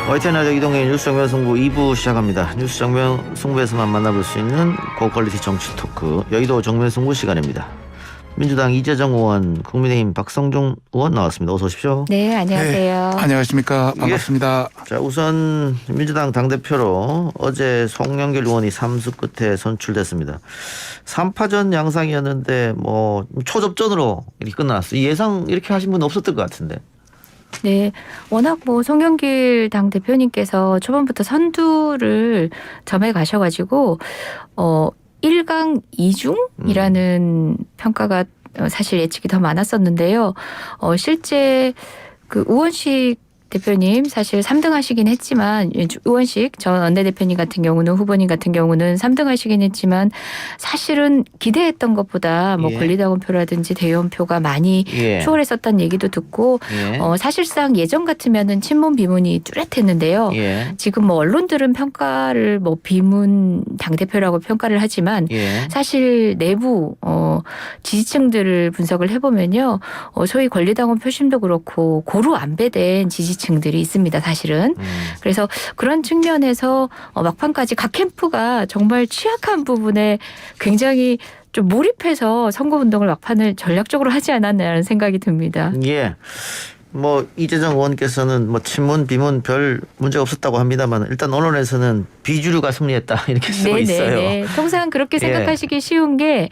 YTN 라디오 이동의 뉴스 정면 승부 2부 시작합니다. 뉴스 정면 승부에서만 만나볼 수 있는 고퀄리티 정치 토크 여의도 정면 승부 시간입니다. 민주당 이재정 의원, 국민의힘 박성중 의원 나왔습니다. 어서 오십시오. 네, 안녕하세요. 네, 안녕하십니까. 반갑습니다. 예. 자, 우선 민주당 당대표로 어제 송영길 의원이 3수 끝에 선출됐습니다. 3파전 양상이었는데 뭐 초접전으로 이렇게 끝났어요. 예상 이렇게 하신 분 없었던 것 같은데. 네, 워낙 뭐 송영길 당 대표님께서 초반부터 선두를 점해 가셔가지고 1강 2중이라는 평가가 사실 예측이 더 많았었는데요. 실제 그 우원식 대표님 사실 3등 하시긴 했지만 우원식 전 원내대표님 같은 경우는 후보님 같은 경우는 3등 하시긴 했지만 사실은 기대했던 것보다 뭐 권리당원표라든지 대의원표가 많이 초월했었다는 얘기도 듣고 사실상 예전 같으면은 친문 비문이 뚜렷했는데요. 지금 뭐 언론들은 평가를 뭐 비문 당대표라고 평가를 하지만 사실 내부 지지층들을 분석을 해보면요. 소위 권리당원 표심도 그렇고 고루 안배된 지지층들이 있습니다. 사실은. 그래서 그런 측면에서 막판까지 각 캠프가 정말 취약한 부분에 굉장히 좀 몰입해서 선거운동을 막판을 전략적으로 하지 않았나라는 생각이 듭니다. 예. 뭐 이재정 의원께서는 뭐 친문 비문 별 문제 없었다고 합니다만 일단 언론에서는 비주류가 승리했다 이렇게 쓰고 있어요. 통상 그렇게 생각하시기 쉬운 게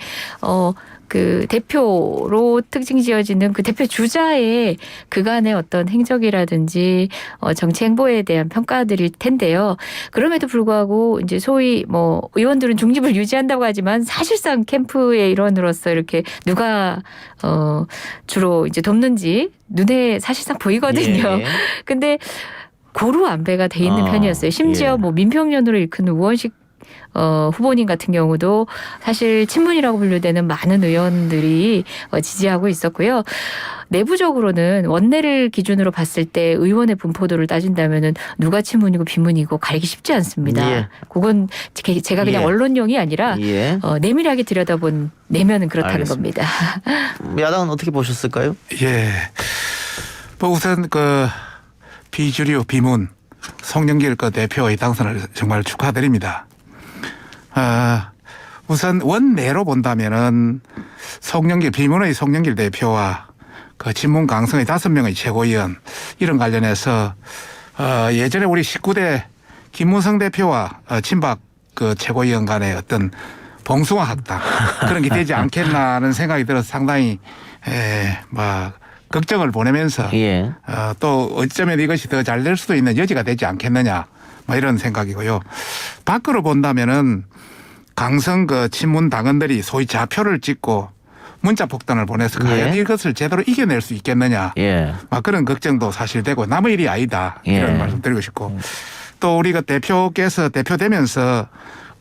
그 대표로 특징 지어지는 그 대표 주자의 그간의 어떤 행적이라든지 정치 행보에 대한 평가들일 텐데요. 그럼에도 불구하고 이제 소위 뭐 의원들은 중립을 유지한다고 하지만 사실상 캠프의 일원으로서 이렇게 누가 주로 이제 돕는지 눈에 사실상 보이거든요. 근데 고루 안배가 돼 있는 편이었어요. 심지어 뭐 민평년으로 일컫는 우원식 후보님 같은 경우도 사실 친문이라고 분류되는 많은 의원들이 지지하고 있었고요. 내부적으로는 원내를 기준으로 봤을 때 의원의 분포도를 따진다면은 누가 친문이고 비문이고 가리기 쉽지 않습니다. 그건 제가 그냥 언론용이 아니라 내밀하게 들여다본 내면은 그렇다는 겁니다. 야당은 어떻게 보셨을까요? 예. 뭐 우선 그 비주류 비문 송영길 그 대표의 당선을 정말 축하드립니다. 우선 원내로 본다면은 송영길 비문의 송영길 대표와 그 친문 강성의 5명의 최고위원 이런 관련해서 예전에 우리 19대 김무성 대표와 친박 그 최고위원 간의 어떤 봉숭아 학당 그런 게 되지 않겠나는 생각이 들어서 상당히 막 걱정을 보내면서 또 어쩌면 이것이 더 잘 될 수도 있는 여지가 되지 않겠느냐 뭐 이런 생각이고요. 밖으로 본다면은 강성 그 친문 당원들이 소위 좌표를 찍고 문자 폭탄을 보내서 과연 이것을 제대로 이겨낼 수 있겠느냐 막 그런 걱정도 사실 되고 남의 일이 아니다 이런 말씀 드리고 싶고 또 우리가 대표께서 대표되면서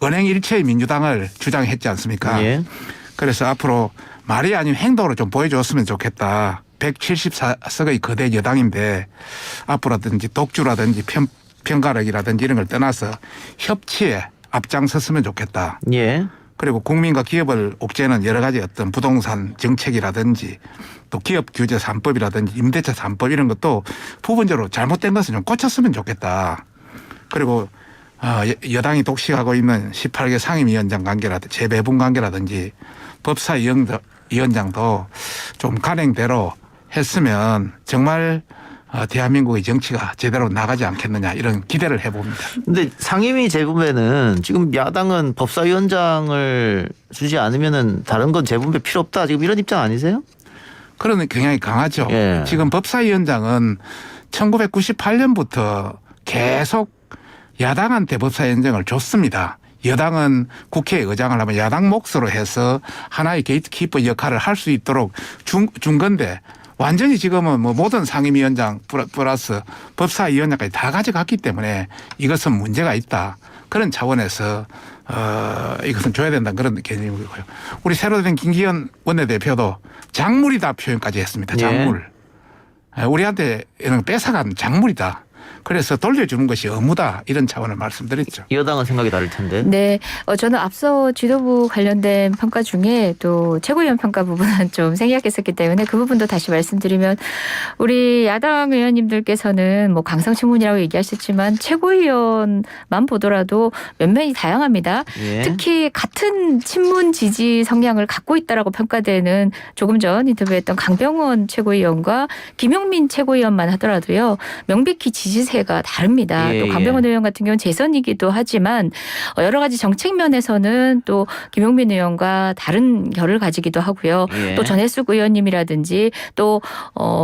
은행 일체의 민주당을 주장했지 않습니까? 그래서 앞으로 말이 아닌 행동으로 좀 보여줬으면 좋겠다. 174석의 거대 여당인데 앞으로든지 독주라든지 편가르기라든지 이런 걸 떠나서 협치에 앞장섰으면 좋겠다. 그리고 국민과 기업을 옥죄는 여러 가지 어떤 부동산 정책이라든지 또 기업 규제 3법이라든지 임대차 3법 이런 것도 부분적으로 잘못된 것을 좀 고쳤으면 좋겠다. 그리고 여당이 독식하고 있는 18개 상임위원장 관계라든지 재배분 관계라든지 법사위원장도 좀 간행대로 했으면 정말 대한민국의 정치가 제대로 나가지 않겠느냐 이런 기대를 해봅니다. 그런데 상임위 재분배는 지금 야당은 법사위원장을 주지 않으면은 다른 건 재분배 필요 없다 지금 이런 입장 아니세요? 그런 경향이 강하죠. 지금 법사위원장은 1998년부터 계속 야당한테 법사위원장을 줬습니다. 여당은 국회의장을 하면 야당 몫으로 해서 하나의 게이트키퍼 역할을 할 수 있도록 준 건데 완전히 지금은 뭐 모든 상임위원장 플러스 법사위원장까지 다 가져갔기 때문에 이것은 문제가 있다. 그런 차원에서 이것은 줘야 된다는 그런 개념이고요. 우리 새로 된 김기현 원내대표도 작물이다 표현까지 했습니다. 작물. 우리한테 뺏어간 작물이다. 그래서 돌려주는 것이 의무다 이런 차원을 말씀드렸죠. 여당은 생각이 다를 텐데. 네, 저는 앞서 지도부 관련된 평가 중에 또 최고위원 평가 부분은 좀 생략했었기 때문에 그 부분도 다시 말씀드리면 우리 야당 의원님들께서는 뭐 강성친문이라고 얘기하셨지만 최고위원만 보더라도 면면이 다양합니다. 예. 특히 같은 친문 지지 성향을 갖고 있다라고 평가되는 조금 전 인터뷰했던 강병원 최고위원과 김용민 최고위원만 하더라도요. 명백히 지지세가 다릅니다. 예, 또 강병원 의원 같은 경우는 재선이기도 하지만 여러 가지 정책 면에서는 또 김용민 의원과 다른 결을 가지기도 하고요. 예. 또 전해숙 의원님이라든지 또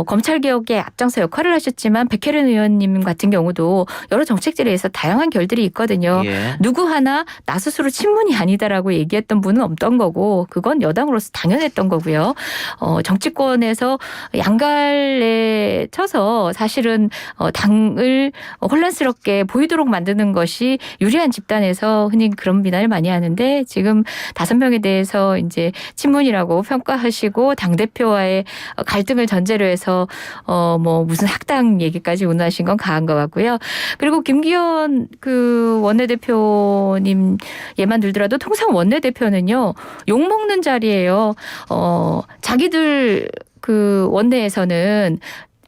검찰개혁에 앞장서 역할을 하셨지만 백혜련 의원님 같은 경우도 여러 정책들에 의해서 다양한 결들이 있거든요. 예. 누구 하나 나 스스로 친문이 아니다라고 얘기했던 분은 없던 거고 그건 여당으로서 당연했던 거고요. 정치권에서 양갈래 쳐서 사실은 당을 혼란스럽게 보이도록 만드는 것이 유리한 집단에서 흔히 그런 비난을 많이 하는데 지금 5명에 대해서 이제 친문이라고 평가하시고 당대표와의 갈등을 전제로 해서 뭐 무슨 학당 얘기까지 운운하신 건 가한 것 같고요. 그리고 김기현 그 원내대표님 예만 들더라도 통상 원내대표는요 욕먹는 자리예요. 자기들 그 원내에서는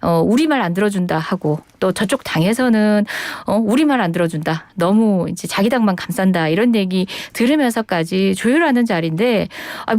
우리말 안 들어준다 하고 또 저쪽 당에서는 우리말 안 들어준다. 너무 이제 자기 당만 감싼다. 이런 얘기 들으면서까지 조율하는 자리인데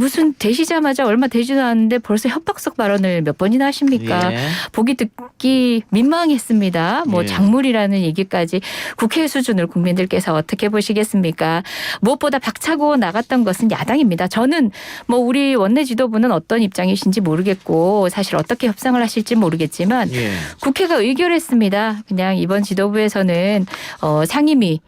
무슨 되시자마자 얼마 되지도 않았는데 벌써 협박성 발언을 몇 번이나 하십니까? 예. 보기 듣기 민망했습니다. 뭐 예. 작물이라는 얘기까지 국회 수준을 국민들께서 어떻게 보시겠습니까? 무엇보다 박차고 나갔던 것은 야당입니다. 저는 뭐 우리 원내 지도부는 어떤 입장이신지 모르겠고 사실 어떻게 협상을 하실지 모르겠지만 예. 국회가 의결했습니다. 그냥 이번 지도부에서는 상임위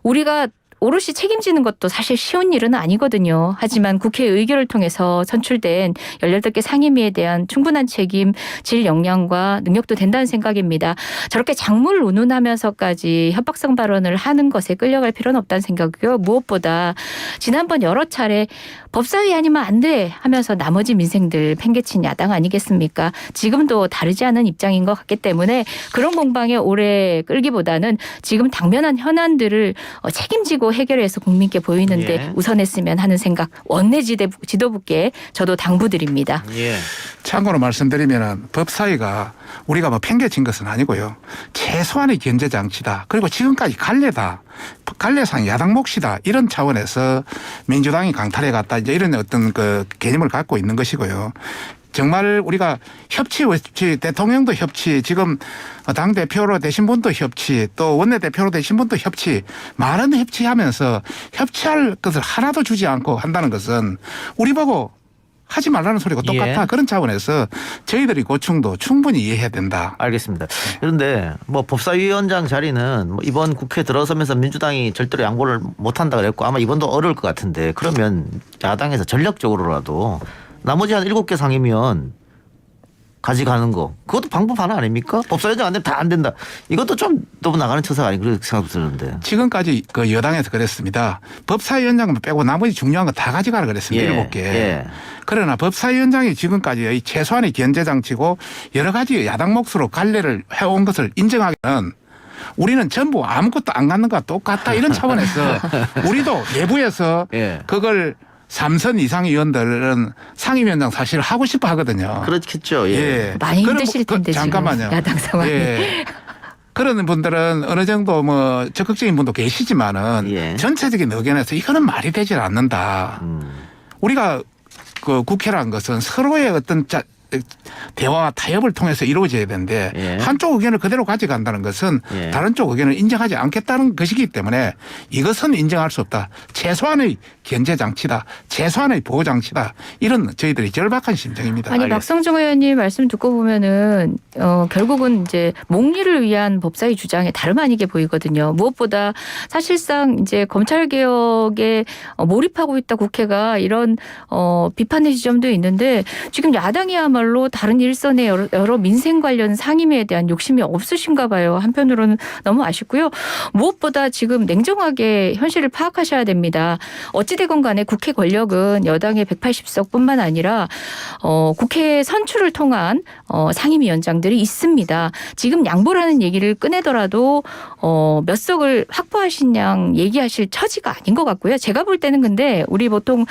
우리가 오롯이 책임지는 것도 사실 쉬운 일은 아니거든요. 하지만 국회 의결을 통해서 선출된 18개 상임위에 대한 충분한 책임질 역량과 능력도 된다는 생각입니다. 저렇게 작물을 운운하면서까지 협박성 발언을 하는 것에 끌려갈 필요는 없다는 생각이고요. 무엇보다 지난번 여러 차례 법사위 아니면 안 돼 하면서 나머지 민생들 팽개친 야당 아니겠습니까? 지금도 다르지 않은 입장인 것 같기 때문에 그런 공방에 오래 끌기보다는 지금 당면한 현안들을 책임지고 해결해서 국민께 보이는데 예. 우선했으면 하는 생각 원내 지도부께 저도 당부드립니다. 예. 참고로 말씀드리면 법사위가 우리가 뭐 팽개친 것은 아니고요. 최소한의 견제 장치다. 그리고 지금까지 갈래다. 갈래상 야당 몫이다. 이런 차원에서 민주당이 강탈해 갔다. 이제 이런 어떤 그 개념을 갖고 있는 것이고요. 정말 우리가 협치, 대통령도 협치, 지금 당대표로 되신 분도 협치, 또 원내대표로 되신 분도 협치, 많은 협치하면서 협치할 것을 하나도 주지 않고 한다는 것은 우리 보고 하지 말라는 소리가 똑같아. 예. 그런 차원에서 저희들이 고충도 충분히 이해해야 된다. 알겠습니다. 그런데 뭐 법사위원장 자리는 뭐 이번 국회 들어서면서 민주당이 절대로 양보를 못한다 그랬고 아마 이번도 어려울 것 같은데 그러면 야당에서 전략적으로라도 나머지 한 7개 상임위원 가져가는 거 그것도 방법 하나 아닙니까? 법사위원장 안 되면 다 안 된다. 이것도 좀 너무 나가는 처사가 아니 그렇게 생각도 드는데. 지금까지 그 여당에서 그랬습니다. 법사위원장만 빼고 나머지 중요한 거 다 가져가라 그랬습니다. 예. 7개. 예. 그러나 법사위원장이 지금까지 최소한의 견제 장치고 여러 가지 야당 몫으로 갈래를 해온 것을 인정하기는 우리는 전부 아무것도 안 갖는 것과 똑같다 이런 차원에서 우리도 내부에서 예. 그걸 3선 이상 의원들은 상임위원장 사실 하고 싶어 하거든요. 그렇겠죠. 예. 많이 그럼 힘드실 텐데 잠깐만요. 지금 야당 상황이. 예. 그런 분들은 어느 정도 뭐 적극적인 분도 계시지만은 예. 전체적인 의견에서 이거는 말이 되질 않는다. 우리가 그 국회라는 것은 서로의 어떤 대화와 타협을 통해서 이루어져야 되는데 예. 한쪽 의견을 그대로 가져간다는 것은 예. 다른 쪽 의견을 인정하지 않겠다는 것이기 때문에 이것은 인정할 수 없다. 최소한의 견제 장치다. 최소한의 보호 장치다. 이런 저희들이 절박한 심정입니다. 아니 박성중 의원님 말씀 듣고 보면은 결국은 이제 목리를 위한 법사위 주장에 다름 아니게 보이거든요. 무엇보다 사실상 이제 검찰 개혁에 몰입하고 있다 국회가 이런 비판의 지점도 있는데 지금 야당이야말로 그야말로 다른 일선의 여러 민생 관련 상임위에 대한 욕심이 없으신가 봐요. 한편으로는 너무 아쉽고요. 무엇보다 지금 냉정하게 현실을 파악하셔야 됩니다. 어찌되건 간에 국회 권력은 여당의 180석뿐만 아니라 국회 선출을 통한 상임위원장들이 있습니다. 지금 양보라는 얘기를 꺼내더라도 몇 석을 확보하신 양 얘기하실 처지가 아닌 것 같고요. 제가 볼 때는 근데 우리 보통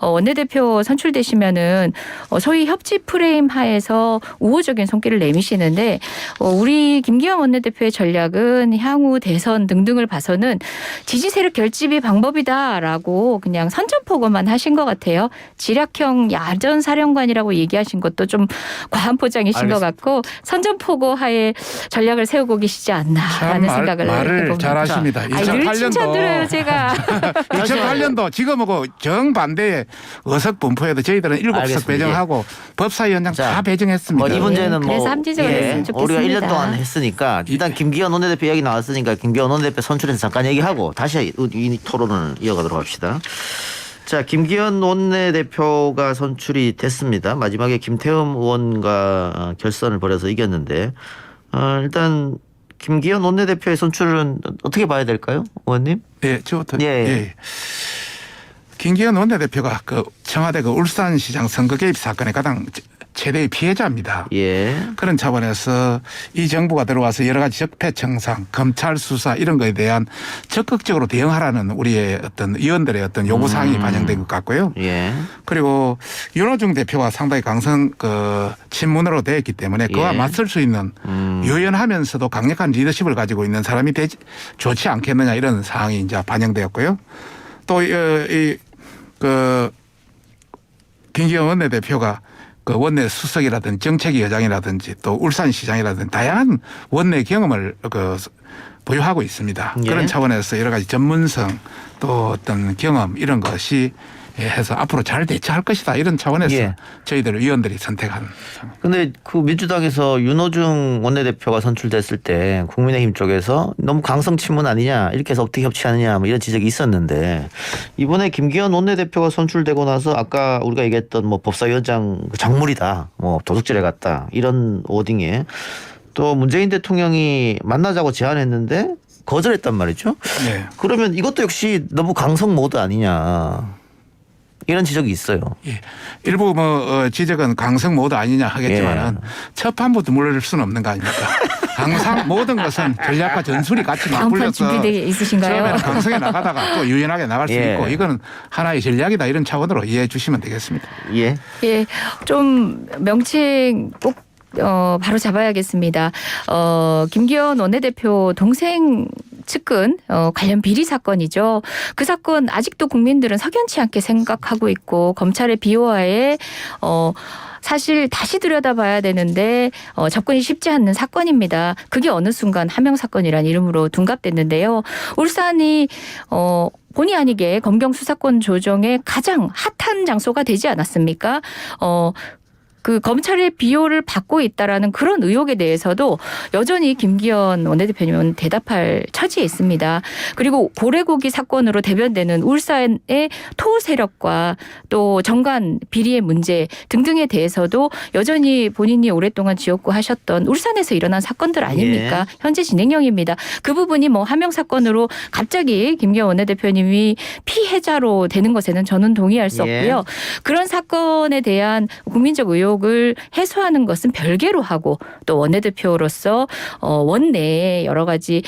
원내대표 선출되시면은 소위 협치 프레임 하에서 우호적인 손길을 내미시는데 우리 김기현 원내대표의 전략은 향후 대선 등등을 봐서는 지지 세력 결집이 방법이다라고 그냥 선전포고만 하신 것 같아요. 지략형 야전 사령관이라고 얘기하신 것도 좀 과한 포장이신 것 같고 선전포고 하에 전략을 세우고 계시지 않나라는 생각을 말을 해봅니다. 잘하십니다. 늘 칭찬 들어요 제가. 2008년도 지금하고 정반대의 의석 분포에도 저희들은 7석 알겠습니다. 배정하고 법사위원장 자, 다 배정했습니다. 이 문제는 뭐 그래서 함지적으로 했으면 우리가 좋겠습니다. 1년 동안 했으니까 일단 김기현 원내대표 이야기 나왔으니까 김기현 원내대표 선출해서 잠깐 얘기하고 다시 이 토론을 이어가도록 합시다. 자, 김기현 원내대표가 선출이 됐습니다. 마지막에 김태흠 의원과 결선을 벌여서 이겼는데 일단 김기현 원내대표의 선출은 어떻게 봐야 될까요, 의원님? 예, 저부터. 예. 예. 김기현 원내대표가 그 청와대 그 울산시장 선거 개입 사건의 가장 최대의 피해자입니다. 예. 그런 차원에서 이 정부가 들어와서 여러 가지 적폐청산, 검찰 수사 이런 거에 대한 적극적으로 대응하라는 우리의 어떤 의원들의 어떤 요구사항이 반영된 것 같고요. 예. 그리고 윤호중 대표가 상당히 강성 친문으로 되어 있기 때문에 그와 예. 맞설 수 있는 유연하면서도 강력한 리더십을 가지고 있는 사람이 좋지 않겠느냐 이런 사항이 이제 반영되었고요. 또 김기현 원내대표가 그 원내 수석이라든지 정책위 의장이라든지 또 울산시장이라든지 다양한 원내 경험을 보유하고 있습니다. 예. 그런 차원에서 여러 가지 전문성 또 어떤 경험 이런 것이 해서 앞으로 잘 대처할 것이다 이런 차원에서 예. 저희들 의원들이 선택한. 근데 그 민주당에서 윤호중 원내대표가 선출됐을 때 국민의힘 쪽에서 너무 강성 친문 아니냐 이렇게 해서 어떻게 협치하느냐 뭐 이런 지적이 있었는데 이번에 김기현 원내대표가 선출되고 나서 아까 우리가 얘기했던 뭐 법사위원장 작물이다 뭐 도둑질해 갔다 이런 워딩에 또 문재인 대통령이 만나자고 제안했는데 거절했단 말이죠. 네. 그러면 이것도 역시 너무 강성 모드 아니냐. 이런 지적이 있어요. 예. 일부 지적은 강성 모드 아니냐 하겠지만은 첫 판부터 물러날 수는 없는 거 아닙니까? 항상 모든 것은 전략과 전술이 같이 다음 판 맞물려서 준비되어 있으신가요? 처음에는 강성에 나가다가 또 유연하게 나갈 수 예. 있고 이거는 하나의 전략이다 이런 차원으로 이해해 주시면 되겠습니다. 예. 예, 좀 명칭 꼭 바로 잡아야겠습니다. 김기현 원내대표 동생 측근 관련 비리 사건이죠. 그 사건 아직도 국민들은 석연치 않게 생각하고 있고 검찰의 비호하에 사실 다시 들여다봐야 되는데 접근이 쉽지 않는 사건입니다. 그게 어느 순간 하명 사건이라는 이름으로 둔갑됐는데요. 울산이 본의 아니게 검경 수사권 조정의 가장 핫한 장소가 되지 않았습니까? 그 검찰의 비호를 받고 있다라는 그런 의혹에 대해서도 여전히 김기현 원내대표님은 대답할 처지에 있습니다. 그리고 고래고기 사건으로 대변되는 울산의 토 세력과 또 정관 비리의 문제 등등에 대해서도 여전히 본인이 오랫동안 지역구 하셨던 울산에서 일어난 사건들 아닙니까? 예. 현재 진행형입니다. 그 부분이 뭐 하명 사건으로 갑자기 김기현 원내대표님이 피해자로 되는 것에는 저는 동의할 수 예. 없고요. 그런 사건에 대한 국민적 의혹을 해소하는 것은 별개로 하고 또 원내대표로서 원내에 여러 가지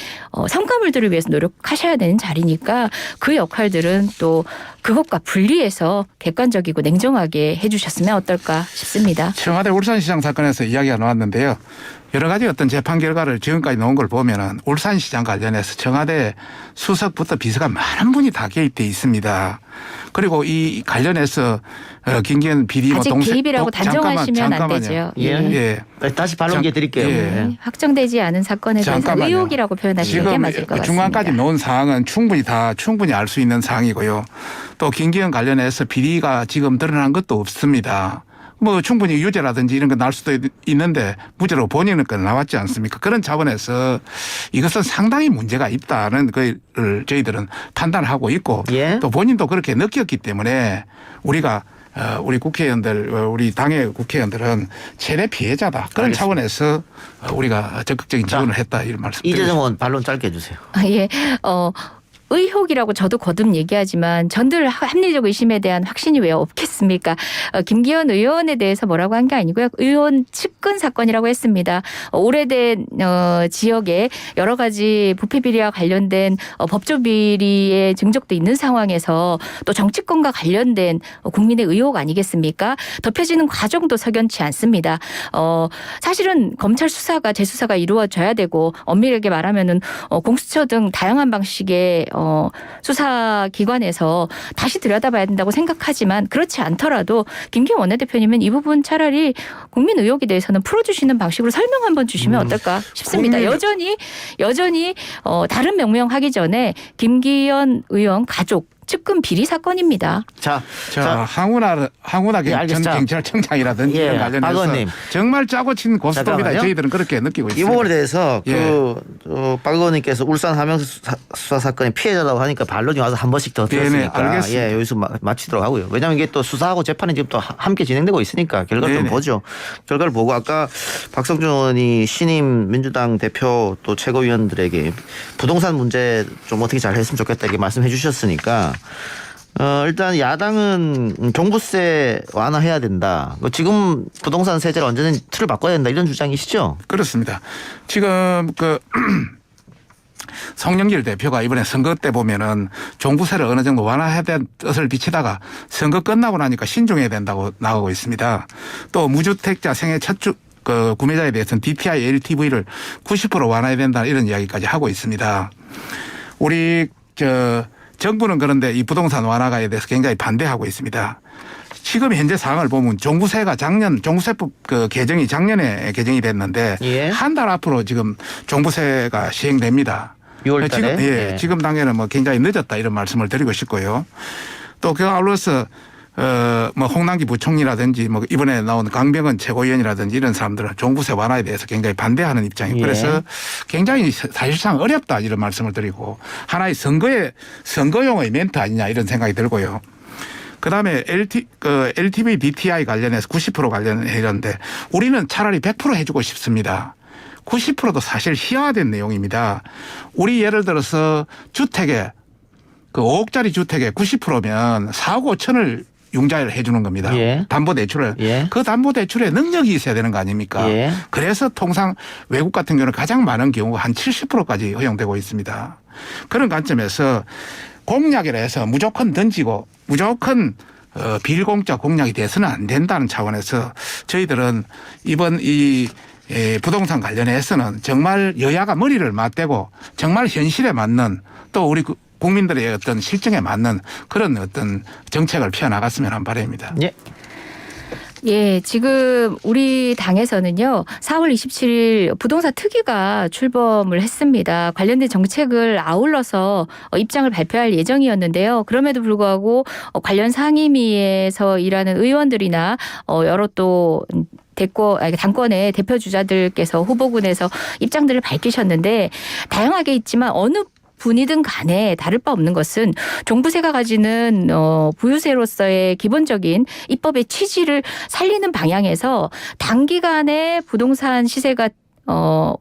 성과물들을 위해서 노력하셔야 되는 자리니까 그 역할들은 또 그것과 분리해서 객관적이고 냉정하게 해주셨으면 어떨까 싶습니다. 청와대 울산시장 사건에서 이야기가 나왔는데요. 여러 가지 어떤 재판 결과를 지금까지 나온 걸 보면은 울산시장 관련해서 청와대 수석부터 비서가 많은 분이 다 개입돼 있습니다. 그리고 이 관련해서 김기현 비리 아직 동생 개입이라고 단정하시면 안 되죠. 예. 예. 다시 발언기에 드릴게요. 예. 예. 확정되지 않은 사건에 대해서 잠깐만요. 의혹이라고 표현하시는 게 지금 맞을 것 같습니다. 중간까지 놓은 사항은 충분히 알 수 있는 사항이고요. 또 김기현 관련해서 비리가 지금 드러난 것도 없습니다. 뭐 충분히 유죄라든지 이런 거 날 수도 있는데 무죄로 본인은 건 나왔지 않습니까? 그런 차원에서 이것은 상당히 문제가 있다는 걸 저희들은 판단하고 있고 예. 또 본인도 그렇게 느꼈기 때문에 우리가 우리 국회의원들, 우리 당의 국회의원들은 최대 피해자다. 그런 알겠습니다. 차원에서 우리가 적극적인 지원을 했다 이런 말씀. 이재정 의원 반론 짧게 해주세요. 예. 의혹이라고 저도 거듭 얘기하지만 전들 합리적 의심에 대한 확신이 왜 없겠습니까? 김기현 의원에 대해서 뭐라고 한 게 아니고요. 의원 측근 사건이라고 했습니다. 오래된 지역에 여러 가지 부패 비리와 관련된 법조 비리의 증적도 있는 상황에서 또 정치권과 관련된 국민의 의혹 아니겠습니까? 덮여지는 과정도 석연치 않습니다. 사실은 검찰 수사가 재수사가 이루어져야 되고 엄밀하게 말하면은 공수처 등 다양한 방식의 수사기관에서 다시 들여다봐야 된다고 생각하지만 그렇지 않더라도 김기현 원내대표님은 이 부분 차라리 국민 의혹에 대해서는 풀어주시는 방식으로 설명 한번 주시면 어떨까 싶습니다. 여전히 다른 명명하기 전에 김기현 의원 가족 측근 비리 사건입니다. 자, 항우나 예, 알겠습니다. 경찰청장이라든지 예, 이런 박 관련해서 의원님. 정말 짜고 친 고스톱이다. 잠깐만요. 저희들은 그렇게 느끼고 이 있습니다. 부분에 대해서 예. 박 의원님께서 울산 함양수 수사 사건의 피해자라고 하니까 반론이 와서 한 번씩 더 들었으니까 알겠습니다. 예, 여기서 마치도록 하고요. 왜냐하면 이게 또 수사하고 재판이 지금 또 함께 진행되고 있으니까 결과를 좀 네네. 보죠. 결과를 보고 아까 박성준 의원이 신임 민주당 대표 또 최고위원들에게 부동산 문제 좀 어떻게 잘 했으면 좋겠다 이렇게 말씀해 주셨으니까 일단 야당은 종부세 완화해야 된다. 지금 부동산 세제를 언제든 틀을 바꿔야 된다 이런 주장이시죠? 그렇습니다. 지금 송영길 대표가 이번에 선거 때 보면은 종부세를 어느 정도 완화해야 될 뜻을 비치다가 선거 끝나고 나니까 신중해야 된다고 나오고 있습니다. 또 무주택자 생애 첫 구매자에 대해서는 DTI LTV를 90% 완화해야 된다 이런 이야기까지 하고 있습니다. 우리 정부는 그런데 이 부동산 완화에 대해서 굉장히 반대하고 있습니다. 지금 현재 상황을 보면 종부세가 종부세법 개정이 작년에 개정이 됐는데 예. 한 달 앞으로 지금 종부세가 시행됩니다. 6월 달에. 지금 단계는 굉장히 늦었다 이런 말씀을 드리고 싶고요. 또 그 아울러서 홍남기 부총리라든지 이번에 나온 강병은 최고위원이라든지 이런 사람들은 종부세 완화에 대해서 굉장히 반대하는 입장이에요. 예. 그래서 굉장히 사실상 어렵다 이런 말씀을 드리고 하나의 선거용의 멘트 아니냐 이런 생각이 들고요. 그다음에 LTV DTI 관련해서 90% 관련해는데 우리는 차라리 100% 해주고 싶습니다. 90%도 사실 희화화된 내용입니다. 우리 예를 들어서 주택에 5억짜리 주택에 90%면 4억 5천을 융자를 해 주는 겁니다. 예. 담보대출을. 예. 그 담보대출에 능력이 있어야 되는 거 아닙니까? 예. 그래서 통상 외국 같은 경우는 가장 많은 경우가 한 70%까지 허용되고 있습니다. 그런 관점에서 공약이라 해서 무조건 던지고 무조건 비일공짜 공약이 돼서는 안 된다는 차원에서 저희들은 이번 이 부동산 관련해서는 정말 여야가 머리를 맞대고 정말 현실에 맞는 또 우리 국민들의 어떤 실정에 맞는 그런 어떤 정책을 펴나갔으면 하는 바람입니다. 예. 예, 지금 우리 당에서는요, 4월 27일 부동산 특위가 출범을 했습니다. 관련된 정책을 아울러서 입장을 발표할 예정이었는데요. 그럼에도 불구하고 관련 상임위에서 일하는 의원들이나 여러 또 당권의 대표 주자들께서 후보군에서 입장들을 밝히셨는데 다양하게 있지만 어느 분이든 간에 다를 바 없는 것은 종부세가 가지는 부유세로서의 기본적인 입법의 취지를 살리는 방향에서 단기간에 부동산 시세가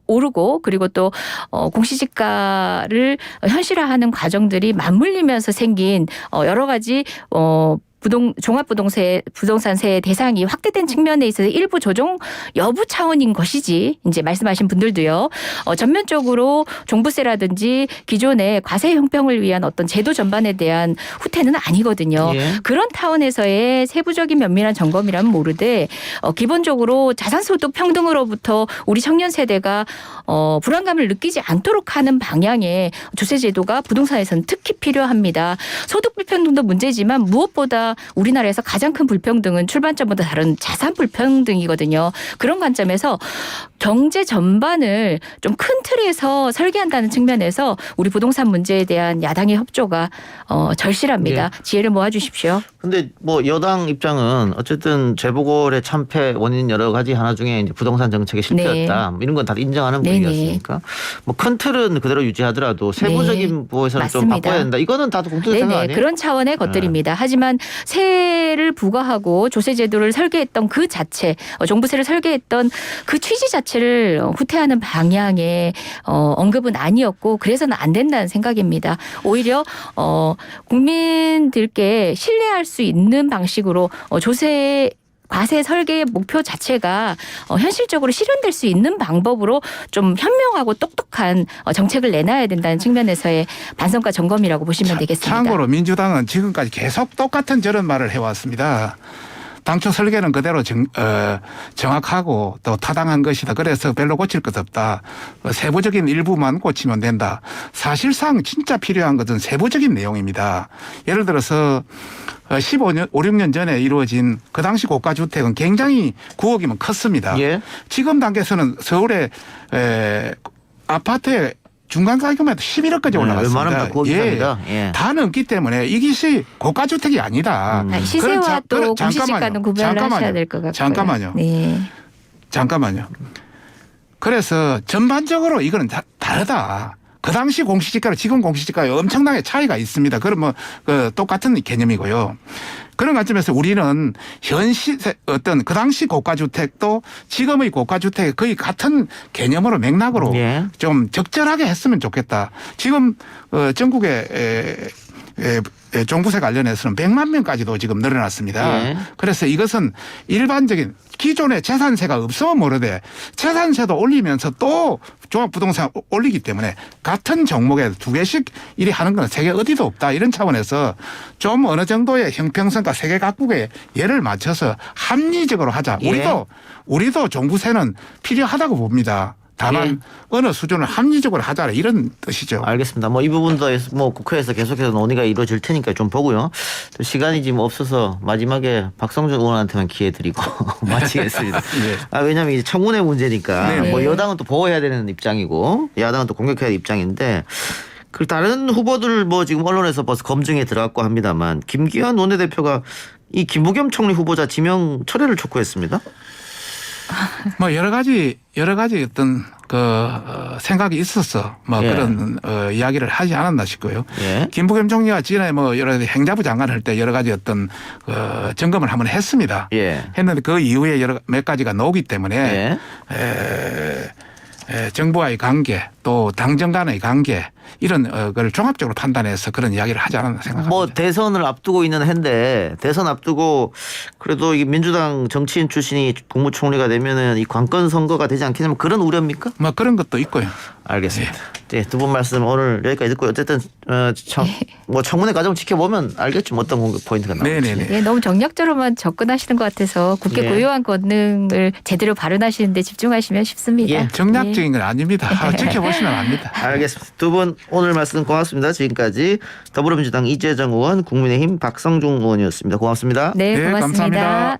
오르고 그리고 또 공시지가를 현실화하는 과정들이 맞물리면서 생긴 여러 가지 종합부동산세 대상이 확대된 측면에 있어서 일부 조정 여부 차원인 것이지 이제 말씀하신 분들도요. 전면적으로 종부세라든지 기존의 과세 형평을 위한 어떤 제도 전반에 대한 후퇴는 아니거든요. 예. 그런 차원에서의 세부적인 면밀한 점검이라면 모르되 기본적으로 자산소득 평등으로부터 우리 청년 세대가 불안감을 느끼지 않도록 하는 방향의 조세 제도가 부동산에서는 특히 필요합니다. 소득 불평등도 문제지만 무엇보다 우리나라에서 가장 큰 불평등은 출발점보다 다른 자산 불평등이거든요. 그런 관점에서 경제 전반을 좀 큰 틀에서 설계한다는 측면에서 우리 부동산 문제에 대한 야당의 협조가 절실합니다. 예. 지혜를 모아주십시오. 근데 뭐 여당 입장은 어쨌든 재보궐의 참패 원인 여러 가지 하나 중에 이제 부동산 정책의 실패였다. 뭐 이런 건 다 인정하는 네네. 분위기였으니까 뭐 큰 틀은 그대로 유지하더라도 세부적인 부분에서는 좀 맞습니다. 바꿔야 된다. 이거는 다들 공통된 생각 네네. 아니에요? 그런 차원의 것들입니다. 하지만 세를 부과하고 조세제도를 설계했던 그 자체, 종부세를 설계했던 그 취지 자체를 후퇴하는 방향의 언급은 아니었고 그래서는 안 된다는 생각입니다. 오히려 국민들께 신뢰할 수 있는 방식으로 조세 과세 설계의 목표 자체가 현실적으로 실현될 수 있는 방법으로 좀 현명하고 똑똑한 정책을 내놔야 된다는 측면에서의 반성과 점검이라고 보시면 되겠습니다. 참고로 민주당은 지금까지 계속 똑같은 저런 말을 해왔습니다. 당초 설계는 그대로 정확하고 또 타당한 것이다. 그래서 별로 고칠 것 없다. 세부적인 일부만 고치면 된다. 사실상 진짜 필요한 것은 세부적인 내용입니다. 예를 들어서 15년, 5, 6년 전에 이루어진 그 당시 고가주택은 굉장히 9억이면 컸습니다. 예. 지금 단계에서는 서울의 아파트의 중간 가격만 11억까지 올라갔습니다. 얼마나 고기입니다. 예. 다 넘기 때문에 이것이 고가주택이 아니다. 시세와 또 공시지가는 구별을 하셔야 될 것 같고요. 잠깐만요. 네. 잠깐만요. 그래서 전반적으로 이거는 다르다. 그 당시 공시지가로 지금 공시지가에 엄청나게 차이가 있습니다. 그럼 뭐 똑같은 개념이고요. 그런 관점에서 우리는 어떤 그 당시 고가주택도 지금의 고가주택 거의 같은 개념으로 맥락으로 예. 좀 적절하게 했으면 좋겠다. 지금 전국에 종부세 관련해서는 100만 명까지도 지금 늘어났습니다. 예. 그래서 이것은 일반적인 기존에 재산세가 없으면 모르되 재산세도 올리면서 또 종합부동산 올리기 때문에 같은 종목에 두 개씩 일이 하는 건 세계 어디도 없다. 이런 차원에서 좀 어느 정도의 형평성과 세계 각국에 예를 맞춰서 합리적으로 하자. 예. 우리도 종부세는 필요하다고 봅니다. 다만 예. 어느 수준을 합리적으로 하자 이런 뜻이죠. 알겠습니다. 뭐 이 부분도 뭐 국회에서 계속해서 논의가 이루어질 테니까 좀 보고요. 또 시간이 지금 없어서 마지막에 박성준 의원한테만 기회 드리고 마치겠습니다. 네. 왜냐하면 이제 청문회 문제니까 네. 뭐 여당은 또 보호해야 되는 입장이고 야당은 또 공격해야 될 입장인데 그 다른 후보들 뭐 지금 언론에서 벌써 검증에 들어갔고 합니다만 김기현 원내대표가 이 김부겸 총리 후보자 지명 철회를 촉구했습니다. 뭐 여러 가지 어떤 생각이 있었어. 뭐 예. 그런 이야기를 하지 않았나 싶고요. 예. 김부겸 총리가 지난해 뭐 여러 가지 행자부 장관 할 때 여러 가지 어떤 점검을 한번 했습니다. 예. 했는데 그 이후에 몇 가지가 나오기 때문에 예. 정부와의 관계 또 당정 간의 관계 이런 걸 종합적으로 판단해서 그런 이야기를 하지 않았나 생각합니다. 뭐 대선을 앞두고 있는 해인데 대선 앞두고 그래도 이 민주당 정치인 출신이 국무총리가 되면은 이 관건 선거가 되지 않겠냐면 그런 우려입니까? 뭐 그런 것도 있고요. 알겠습니다. 네, 두 분 말씀 오늘 여기까지 듣고 어쨌든 뭐 청문회 과정 지켜보면 알겠죠. 뭐 어떤 공격 포인트가 나올지. 네네네. 예, 너무 정략적으로만 접근하시는 것 같아서 국회 예. 고유한 권능을 제대로 발휘하시는데 집중하시면 쉽습니다. 예. 정략적인 건 아닙니다. 지켜보시면 압니다. 알겠습니다. 두 분 오늘 말씀 고맙습니다. 지금까지 더불어민주당 이재정 의원, 국민의힘 박성중 의원이었습니다. 고맙습니다. 네, 네, 고맙습니다. 감사합니다.